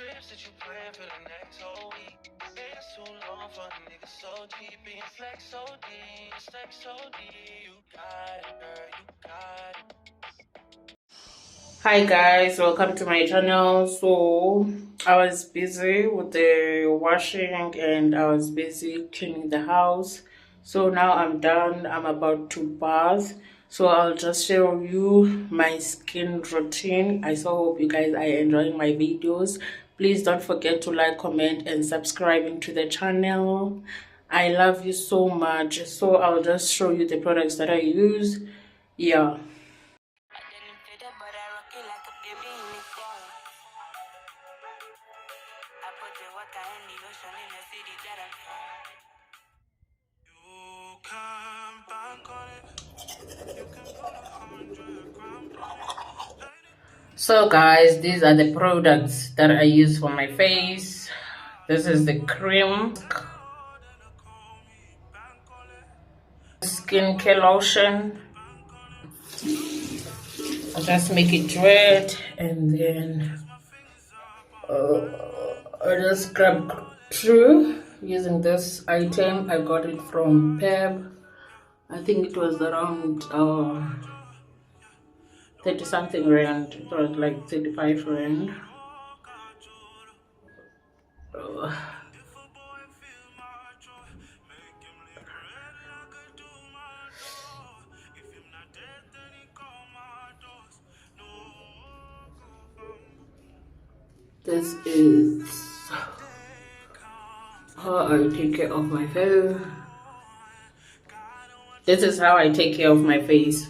trips that you plan for the next whole week. It's too long for the niggas so deep. Being flex so deep, sex so deep. You got it, girl, you got it. Hi guys, welcome to my channel. So I was busy with the washing and I was busy cleaning the house. So now I'm done. I'm about to bath. So I'll just show you my skin routine. I so hope you guys are enjoying my videos. Please don't forget to like, comment and subscribe to the channel. I love you so much. So I'll just show you the products that I use. Yeah. So guys, these are the products that I use for my face. This is the cream, skincare lotion. I just make it red and then I just scrub through using this item. I got it from Peb. I think it was around 30 something rand. It was like 35 rand. This is how I take care of my face. This is how I take care of my face.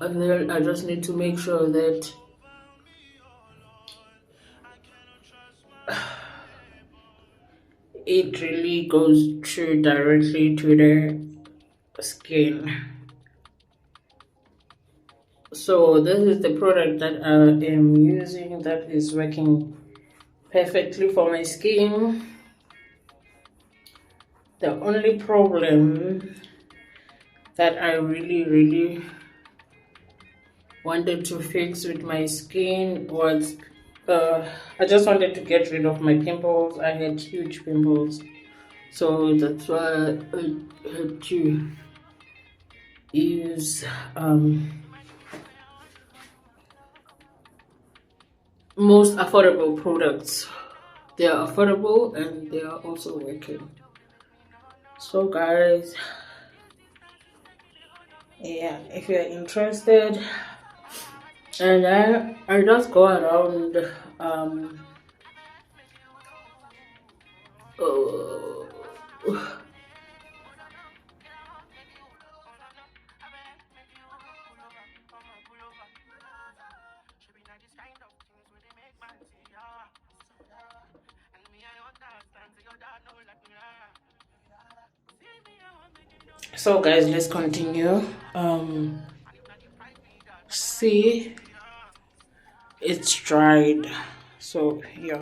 And then I just need to make sure that it really goes through directly to the skin. So this is the product that I am using that is working perfectly for my skin. The only problem that I really wanted to fix with my skin was I just wanted to get rid of my pimples. I had huge pimples, so that's why I had to use most affordable products. They are affordable and they are also working. So guys, yeah, if you're interested, and I just go around so guys, let's continue. See, it's dried, so yeah.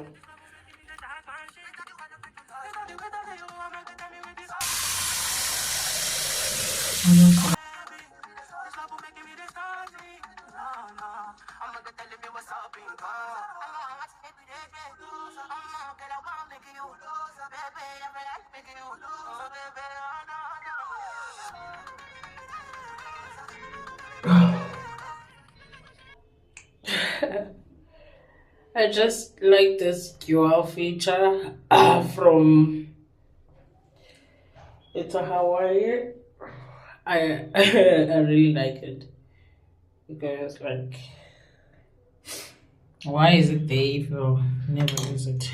I just like this dual feature from It's a Hawaii. I really like it because like, why is it there if you never use it?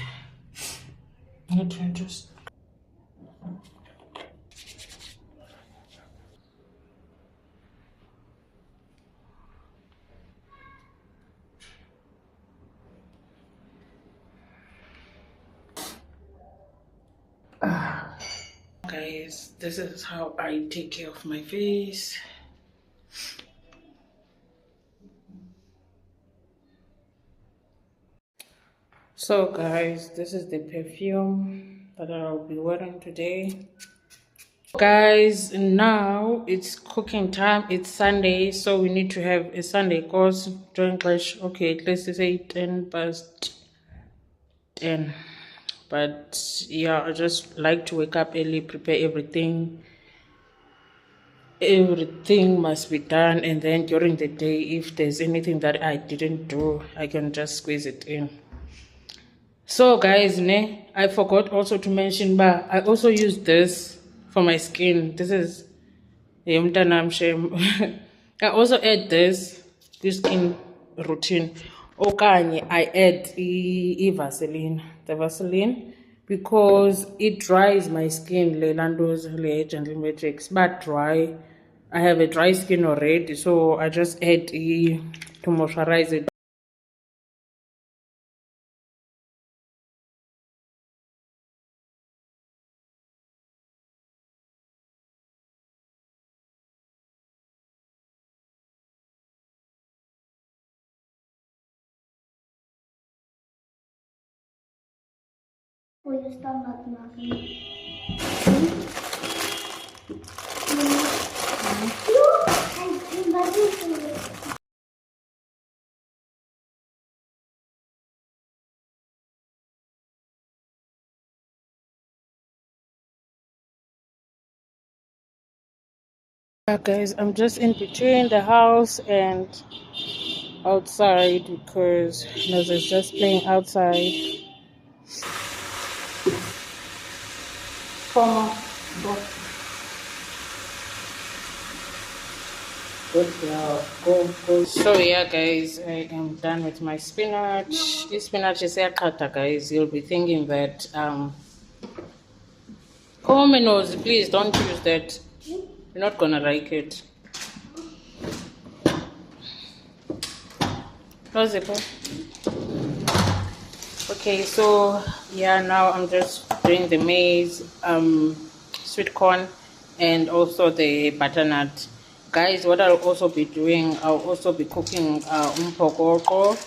Okay, just guys, this is how I take care of my face. So guys, this is the perfume that I'll be wearing today. Guys, now it's cooking time. It's Sunday, so we need to have a Sunday course during clash. Okay, let's say 10 past 10. But yeah, I just like to wake up early, prepare everything. Everything must be done, and then during the day, if there's anything that I didn't do, I can just squeeze it in. So guys, I forgot also to mention, but I also use this for my skin. This is shame. I also add this skin routine. Okay, I add Vaseline, the Vaseline, because it dries my skin. Lelando's Gentle Matrix, but dry. I have a dry skin already, so I just add to moisturize it. Guys, I'm just in between the house and outside because Nose is just playing outside. Come on, go. Good girl. Go, go. So yeah, guys, I am done with my spinach. This spinach is kata, guys. You'll be thinking that come on, Nose, please don't use that. You're not gonna like it. Close it. Okay, so yeah, now I'm just doing the maize, sweet corn, and also the butternut. Guys, what I'll also be doing, I'll also be cooking umphokoqo.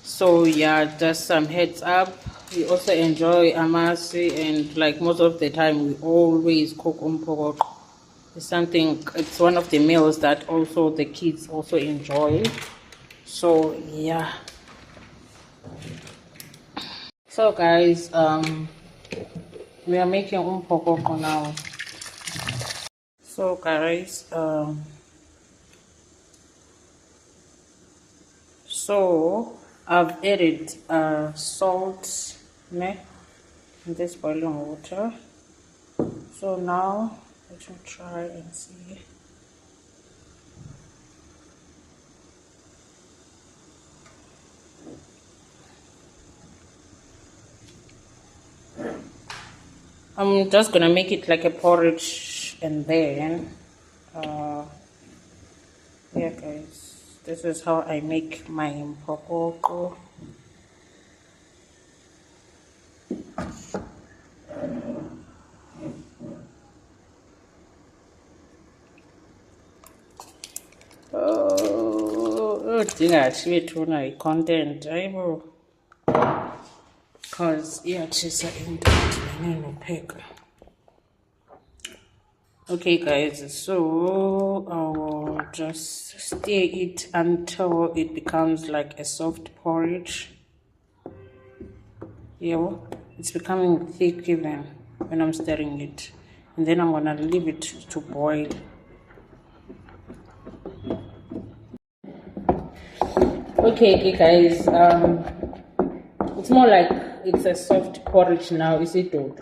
So yeah, just some heads up. We also enjoy amasi, and like most of the time, we always cook umphokoqo. It's one of the meals that also the kids also enjoy. So yeah. So guys, we are making umphokoqo now. So guys, so I've added salt in this boiling water. So now let me try and see. I'm just gonna make it like a porridge, and then yeah guys, this is how I make my umphokoqo. Ndingathi bethuna i-content ayibo, because iyatshisa into edibene nopheka. Okay guys, so I will just stir it until it becomes like a soft porridge. Yeah, it's becoming thick even when I'm stirring it, and then I'm gonna leave it to boil. Okay guys, it's more like it's a soft porridge now. Is it dodo?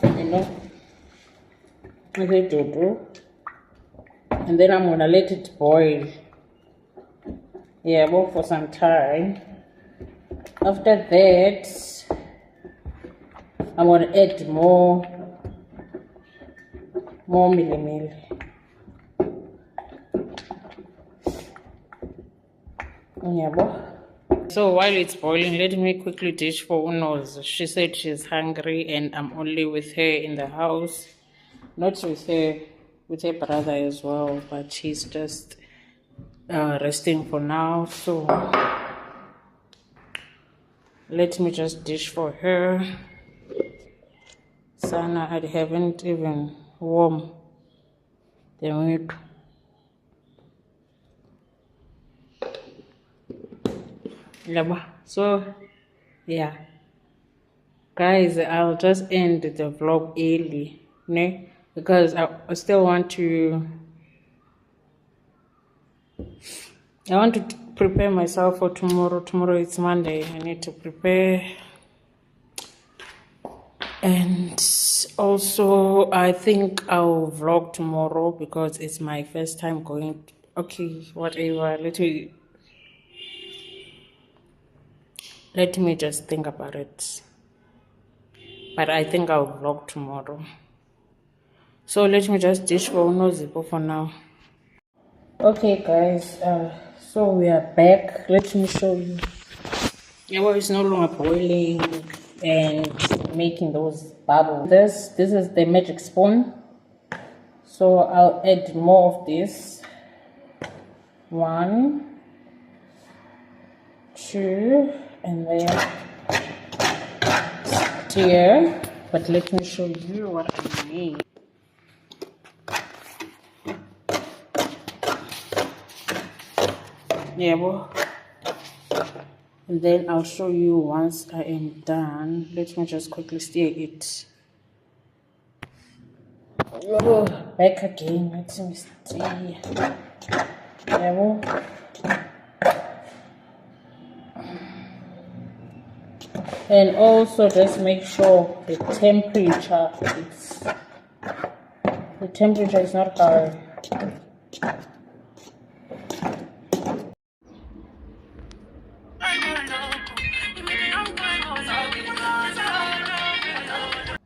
You know, is it dodo? And then I'm gonna let it boil. Yeah, well, for some time. After that, I'm gonna add more mealy. So while it's boiling, let me quickly dish for Uno's. She said she's hungry and I'm only with her in the house. Not with her, with her brother as well, but she's just resting for now. So let me just dish for her. Sana, I haven't even warmed the meat. So yeah, guys, I'll just end the vlog early, ne? Because I still want to. I want to prepare myself for tomorrow. Tomorrow it's Monday. I need to prepare. And also, I think I'll vlog tomorrow because it's my first time going. Okay, whatever. Let me just think about it. But I think I'll vlog tomorrow. So let me just dish for Unozipo for now. Okay, guys. So we are back. Let me show you. Yeah, well, it's no longer boiling and making those bubbles. This is the magic spoon. So I'll add more of this. 1, 2, and then stir. But let me show you what I made. Yeah, well. And then I'll show you once I am done. Let me just quickly stir it. Oh, back again. Let me stir. Yeah, well. And also just make sure the temperature is not high.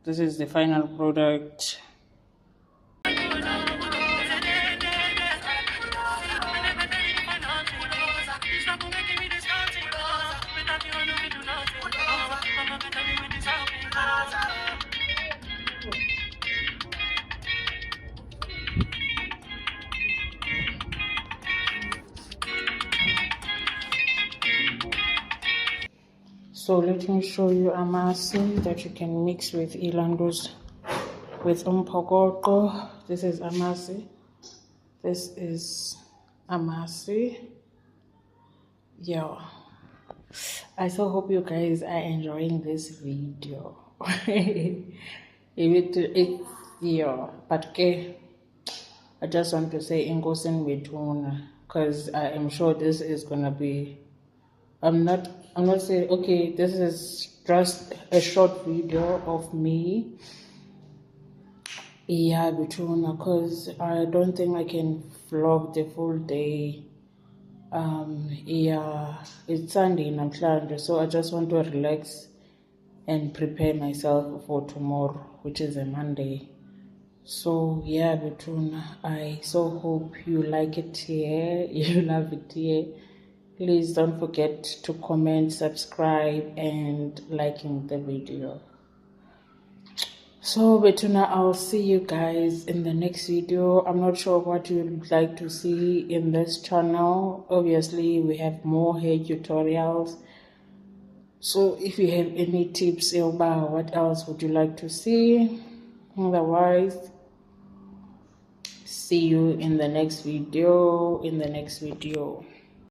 This is the final product. So let me show you amasi that you can mix with ilandus, with umphokoqo. This is amasi. This is amasi. Yeah. I so hope you guys are enjoying this video. Yeah, but okay. I just want to say inkosin betuna because I am sure this is gonna be. I'm not saying okay. This is just a short video of me. Yeah, betuna because I don't think I can vlog the full day. Yeah, it's Sunday namhlanje, so I just want to relax and prepare myself for tomorrow, which is a Monday. So yeah, betuna, I so hope you like it here. You love it here. Please don't forget to comment, subscribe, and liking the video. So betuna, I'll see you guys in the next video. I'm not sure what you'd like to see in this channel. Obviously we have more hair tutorials, so if you have any tips about what else would you like to see. Otherwise, see you in the next video.